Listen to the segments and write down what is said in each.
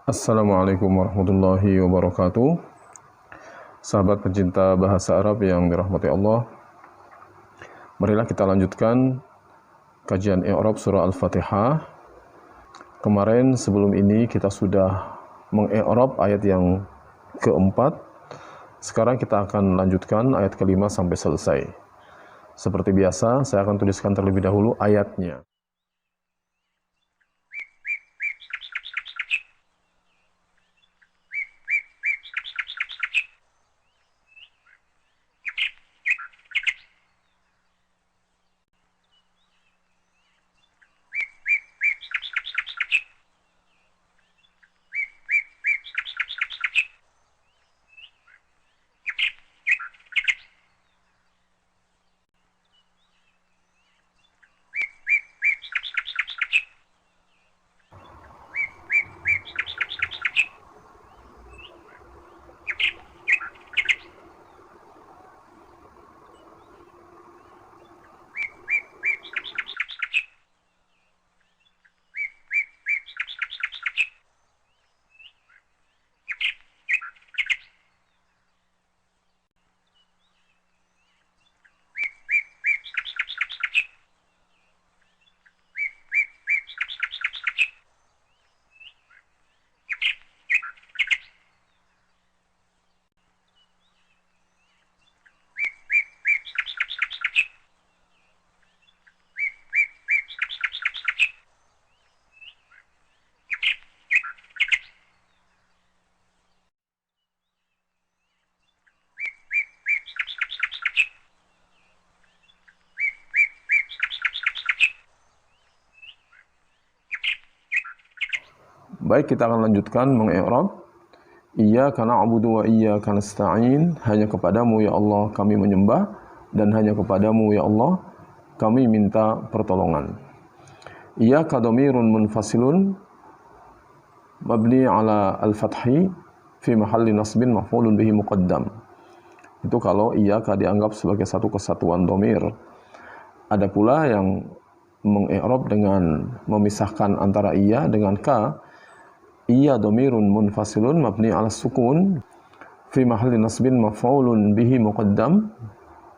Assalamualaikum warahmatullahi wabarakatuh. Sahabat pencinta bahasa Arab yang dirahmati Allah, marilah kita lanjutkan kajian i'rab surah Al-Fatihah. Kemarin sebelum ini kita sudah meng-i'rab ayat yang keempat. Sekarang kita akan lanjutkan ayat kelima sampai selesai. Seperti biasa, saya akan tuliskan terlebih dahulu ayatnya. Baik, kita akan lanjutkan meng-i'rab. Iyyaka na'budu wa iyyaka nasta'in. Hanya kepadamu ya Allah kami menyembah, dan hanya kepadamu ya Allah kami minta pertolongan. Iyyaka dhamirun munfasilun mabni ala al-fathi fi mahalli nasbin maf'ulun bihi muqaddam. Itu kalau iyyaka dianggap sebagai satu kesatuan dhamir. Ada pula yang meng-i'rab dengan memisahkan antara iya dengan ka. Iya dhamirun munfasilun mabni ala sukun fi mahalli nasbin maf'ulun bihi muqaddam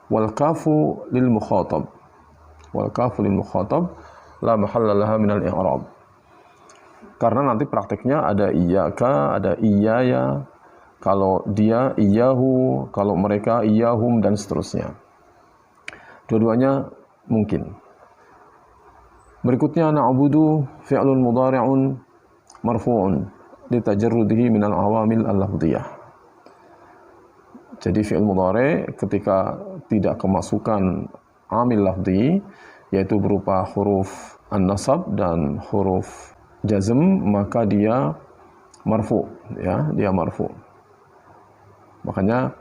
wal kafu lil mukhatab. Wal kafu lil mukhatab la mahalla laha min al i'rab. Karena nanti prakteknya ada iyyaka, ada iyaya, kalau dia iyyahu, kalau mereka iyyahum, dan seterusnya. Dua-duanya mungkin. Berikutnya na'budu fi'lun mudhari'un marfu'un litajarrudihi minal awamil al-lafdhiyah. Jadi fi'il mudhari ketika tidak kemasukan amil lafdhi, yaitu berupa huruf an-nasab dan huruf jazm, maka dia marfu', ya, dia marfu'. Makanya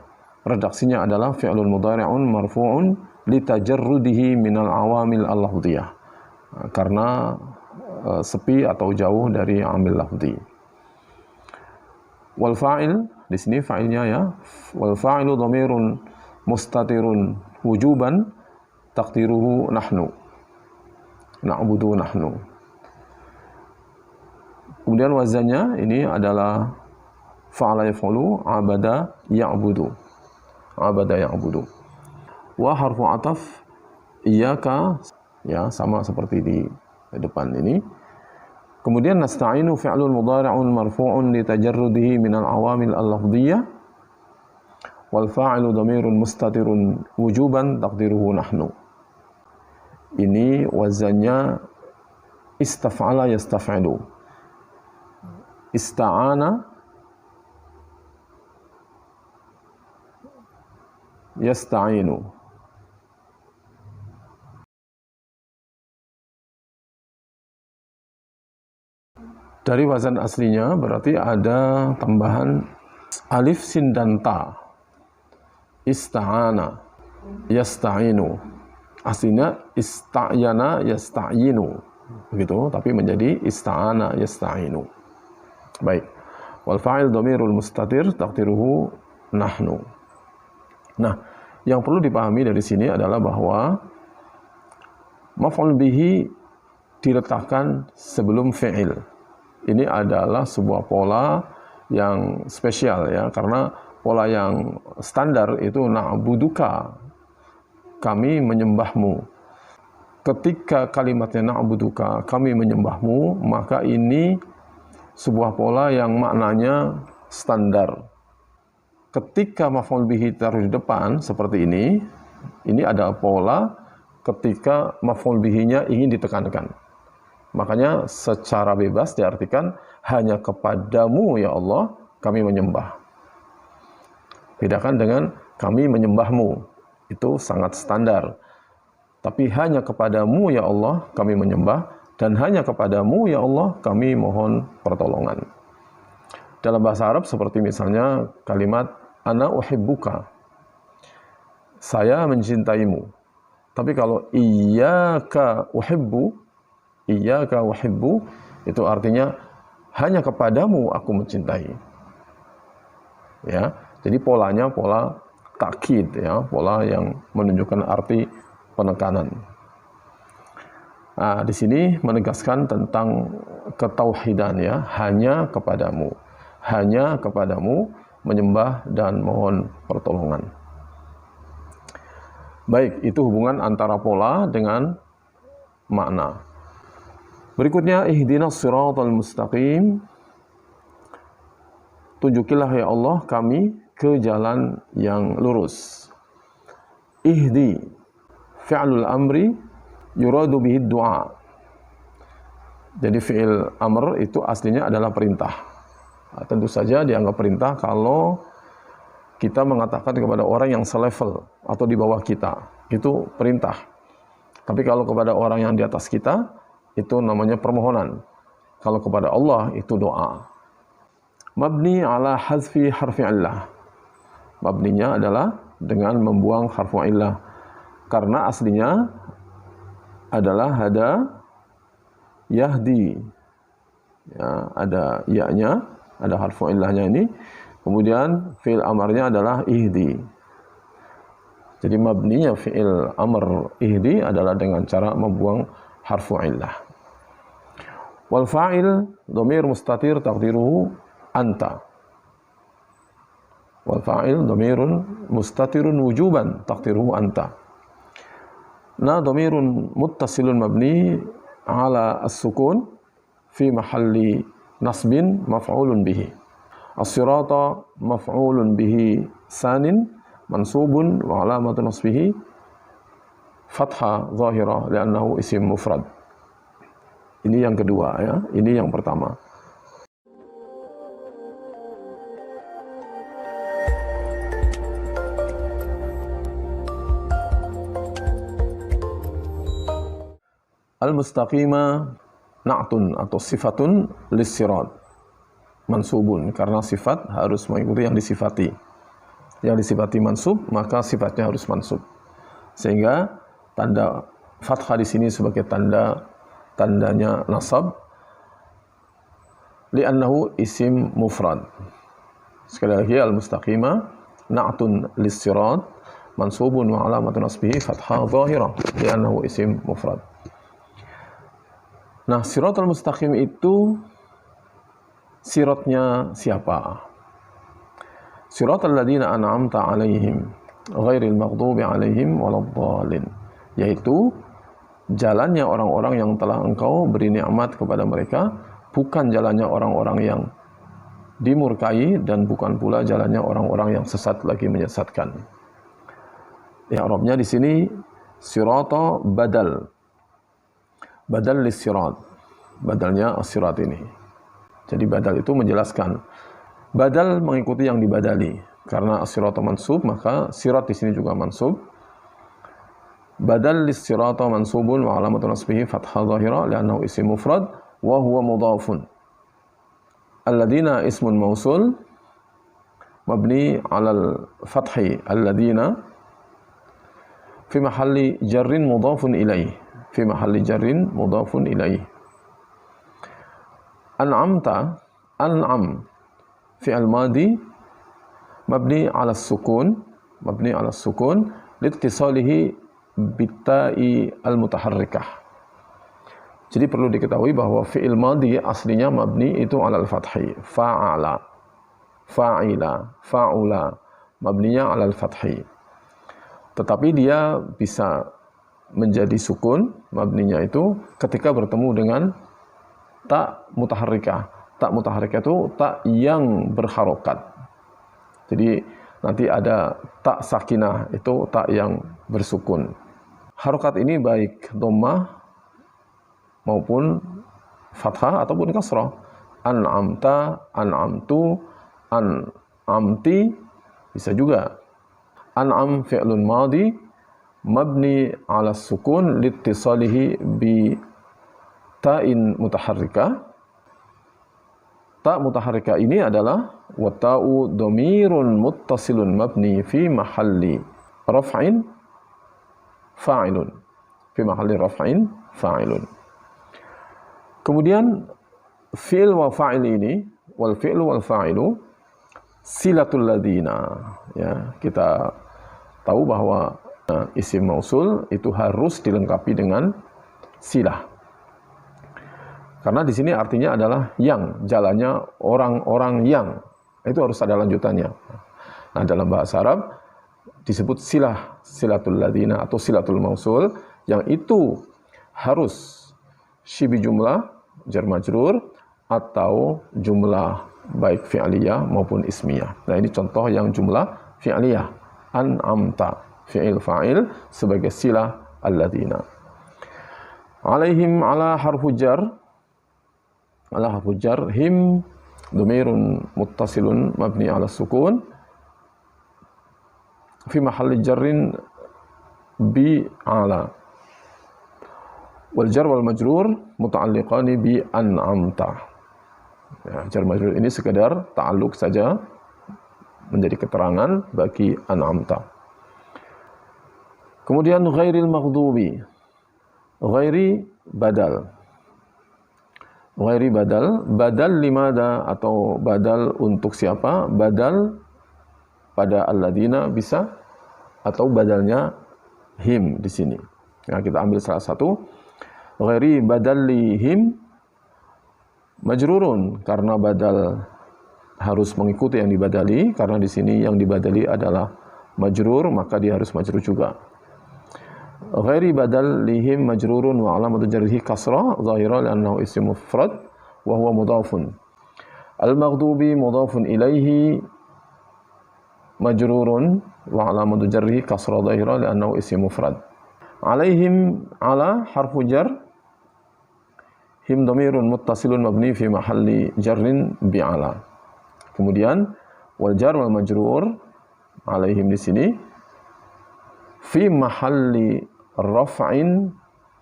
redaksinya adalah fi'lun mudhari'un marfu'un litajarrudihi minal awamil al-lafdhiyah. Karena sepi atau jauh dari amil lafzi. Wal fa'il, di sini fa'ilnya ya. Wal fa'ilu dhamirun mustatirun wujuban taqdiruhu nahnu. Na'budu nahnu. Kemudian wazannya ini adalah fa'ala yaf'ulu abada ya'budu. Abada ya'budu. Wa harfu ataf iyyaka, ya, sama seperti di depan ini. Kemudian nasta'inu fi'lun mudhari'un marfu'un li tajarrudihi minal awamil al-lafdhiyah wal fa'ilu dhamirun mustatirun wujuban taqdiruhu nahnu. Ini wazannya istaf'ala yastaf'ilu, ista'ana yasta'inu. Dari wazan aslinya berarti ada tambahan alif, sin, dan ta. Ista'ana, yasta'inu. Aslinya ista'yana, yasta'yinu. Begitu, tapi menjadi ista'ana, yasta'inu. Baik. Wal fa'il dhamirul mustatir taqdiruhu nahnu. Nah, yang perlu dipahami dari sini adalah bahwa maf'ul bihi diletakkan sebelum fi'il. ini adalah sebuah pola yang spesial ya, karena pola yang standar itu na'buduka, kami menyembahmu. Ketika kalimatnya na'buduka, kami menyembahmu, maka ini sebuah pola yang maknanya standar. Ketika maf'ul bihi taruh di depan seperti ini adalah pola ketika maf'ul bihi-nya ingin ditekankan. Makanya secara bebas diartikan hanya kepadamu ya Allah kami menyembah. Bedakan dengan kami menyembahmu, itu sangat standar. Tapi hanya kepadamu ya Allah kami menyembah, dan hanya kepadamu ya Allah kami mohon pertolongan. Dalam bahasa Arab seperti misalnya kalimat ana uhibbuka, saya mencintaimu. Tapi kalau iyyaka uhibbu, itu artinya hanya kepadamu aku mencintai. Ya, jadi polanya pola takkid ya, pola yang menunjukkan arti penekanan. Nah, di sini menegaskan tentang ketauhidan ya, hanya kepadamu menyembah dan mohon pertolongan. Baik, itu hubungan antara pola dengan makna. Berikutnya, ihdinas siratal mustaqim. Tunjukilah ya Allah kami ke jalan yang lurus. Ihdi, fi'lul amri, yuradu bihi du'a. Jadi fi'il amr itu aslinya adalah perintah. Nah, tentu saja dianggap perintah kalau kita mengatakan kepada orang yang selevel atau di bawah kita, itu perintah. Tapi kalau kepada orang yang di atas kita, itu namanya permohonan. Kalau kepada Allah itu doa. Mabni ala hazfi harfi illah. Mabninya adalah dengan membuang harfu illah. Karena aslinya adalah hada yahdi. Ya, ada ya-nya, ada harfu illahnya ini. Kemudian fi'il amarnya adalah ihdi. Jadi mabninya fi'il amr ihdi adalah dengan cara membuang harfu illah. Wal fa'il dhamir mustatir taqdiruhu anta. Wal fa'il dhamirun mustatirun wujuban taqdiruhu anta. Na dhamirun muttasilun mabni ala as-sukun fi mahalli nasbin maf'ulun bihi. As-sirata maf'ulun bihi sanin mansubun wa alamatu nasbihi fathah zahirah li'annahu isim mufrad. Ini yang kedua ya, ini yang pertama. Al-mustaqima na'tun atau sifatun lis-sirat. Mansubun, karena sifat harus mengikuti yang disifati. Yang disifati mansub, maka sifatnya harus mansub. Sehingga tanda fathah di sini sebagai tandanya nasab, li'annahu isim mufrad. Sekali lagi, al-mustaqima na'tun lis-sirat mansubun wa alamatu nasbihi fathah zahirah li'annahu isim mufrad. Nah, siratal mustaqim itu siratnya siapa? Siratal ladzina an'amta 'alaihim ghairil maghdubi 'alaihim waladdallin, yaitu jalannya orang-orang yang telah engkau beri nikmat kepada mereka, bukan jalannya orang-orang yang dimurkai dan bukan pula jalannya orang-orang yang sesat lagi menyesatkan. Ya, Arabnya di sini sirata badal lis-sirat. Badalnya as-sirat ini. Jadi badal itu menjelaskan. Badal mengikuti yang dibadali. Karena as-sirata mansub, maka sirat di sini juga mansub. Badal lis-sirata mansubun wa alamatu nasbihi fathah zahira li'annahu isim mufrad wa huwa mudhafun. Alladina ismun mausul mabni 'alal fathi alladina fi mahalli jarrin mudhafun ilaih. Fi mahalli jarrin mudhafun ilaih. An'amta, an'am fi'al madi mabni 'ala sukun liittisalihi bitta'i al-mutaharrikah. Jadi perlu diketahui bahwa fi'il madhi aslinya mabni itu alal fathi. Fa'ala, fa'ila, fa'ula. Mabninya alal fathi. Tetapi dia bisa menjadi sukun, mabninya itu ketika bertemu dengan tak mutaharrikah. Tak mutaharrikah itu tak yang berharokat. Jadi nanti ada tak sakinah, itu tak yang bersukun. Harokat ini baik dhammah maupun fathah ataupun kasrah. An'amta, an'amtu, an'amti, bisa juga. An'am fi'lun madhi mabni ala sukun liittisalihi bi ta'in mutaharrikah. Ta mutaharrikah ini adalah wa ta'u dhamirun muttasilun mabni fi mahalli raf'in fa'ilun. Fi mahalli raf'in fa'ilun. Kemudian fi'il wa fa'il ini, wal fi'lu wal fa'ilu silatul ladzina. Ya, kita tahu bahwa isim mausul itu harus dilengkapi dengan silah. Karena di sini artinya adalah yang, jalannya orang-orang yang. Itu harus ada lanjutannya. Nah, dalam bahasa Arab disebut silah, silatul ladzina atau silatul mausul, yang itu harus syibi jumlah jar majrur atau jumlah baik fi'liyah maupun ismiyah. Nah, ini contoh yang jumlah fi'liyah. An'amta fi'il fa'il sebagai silah alladzina. Alaihim ala harfu jar. Ala harfu jar him dhamirun muttasilun mabni ala sukun fi mahalli jarrin bi ala. Wal jar wal majrur muta'alliqani bi an'amta. Ya, jar majrur ini sekedar ta'alluq saja, menjadi keterangan bagi an'amta. Kemudian ghairil maghdubi. Ghairi badal. Ghairi badal, badal limada atau badal untuk siapa? Badal pada alladzina bisa, atau badalnya him di sini. Nah, kita ambil salah satu. Ghairi badallihim majrurun, karena badal harus mengikuti yang dibadali, karena di sini yang dibadali adalah majrur, maka dia harus majrur juga. Ghairi badallihim majrurun wa alamatu jarrihi kasrah zahira li'annahu ism mufrad wa huwa mudhafun. Al-maghdubi mudhafun ilaihi majrurun wa alamatu jarrihi kasrah zahira li'annahu ism mufrad. Alaihim ala harfu jar him dhamirun muttasilun mabni fi mahalli jarrin bi'ala. Kemudian wal jar wal majrur alaihim di sini fi mahalli raf'in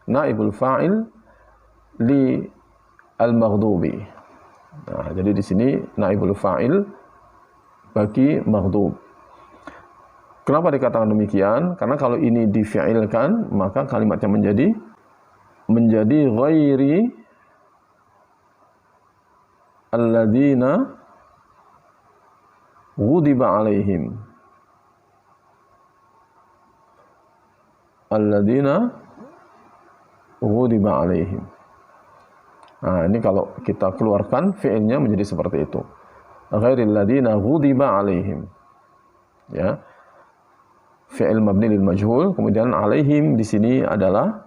naibul fa'il li al-maghdubi. Nah, jadi di sini naibul fa'il bagi maghdub. Kenapa dikatakan demikian? Karena kalau ini difi'ilkan, maka kalimatnya menjadi ghairi alladzina ghudiba alaihim. Alladzina ghudiba alaihim. Nah, ini kalau kita keluarkan fi'ilnya menjadi seperti itu. Ghairil ladzina ghudiba alaihim. Ya. Fi'il mabni lil majhul, kemudian alaihim di sini adalah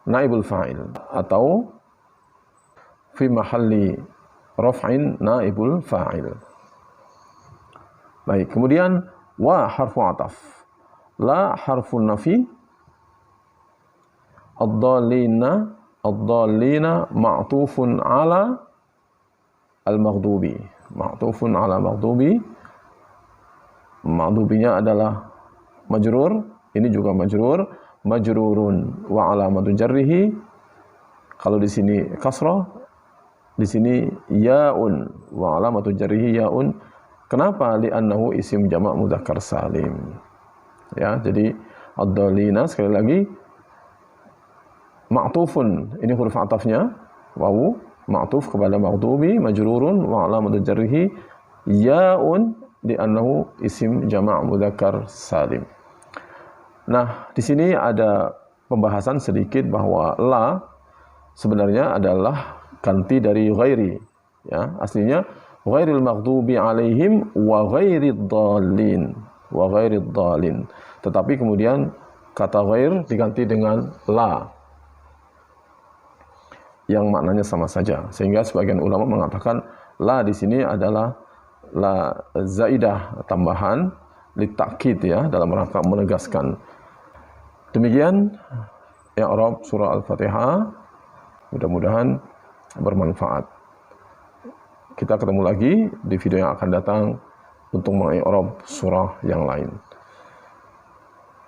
naibul fa'il atau fi mahalli raf'in naibul fa'il. Baik, kemudian wa harfu ataf, la harfun nafi, ad-dallina ma'tufun ala al-maghdubi. Ma'tufun ala maghdubi. Maghdubinya adalah majrur, ini juga majrur, majrurun wa alamatu jarrihi. Kalau di sini kasrah, di sini yaun wa alamatu jarrihi yaun. Kenapa? Li'annahu isim jamak mudzakkar salim. Ya, jadi ad-dallina sekali lagi ma'tufun, ini huruf atafnya wawu, ma'tuf kepada maghdubi, majrurun wa alamatu jarrihi yaun li'annahu isim jamak mudzakkar salim. Nah, di sini ada pembahasan sedikit bahwa la sebenarnya adalah ganti dari ghairi. Ya, aslinya ghairil maghdubi alaihim wa ghairid dhalin. Wa ghairid dhalin. Tetapi kemudian kata ghair diganti dengan la, yang maknanya sama saja. Sehingga sebagian ulama mengatakan la di sini adalah la zaidah, tambahan litakid, ya, dalam rangka menegaskan. Demikian i'rab surah Al-Fatihah. Mudah-mudahan bermanfaat. Kita ketemu lagi di video yang akan datang untuk mengi'rab surah yang lain.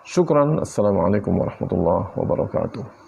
Syukran. Assalamualaikum warahmatullahi wabarakatuh.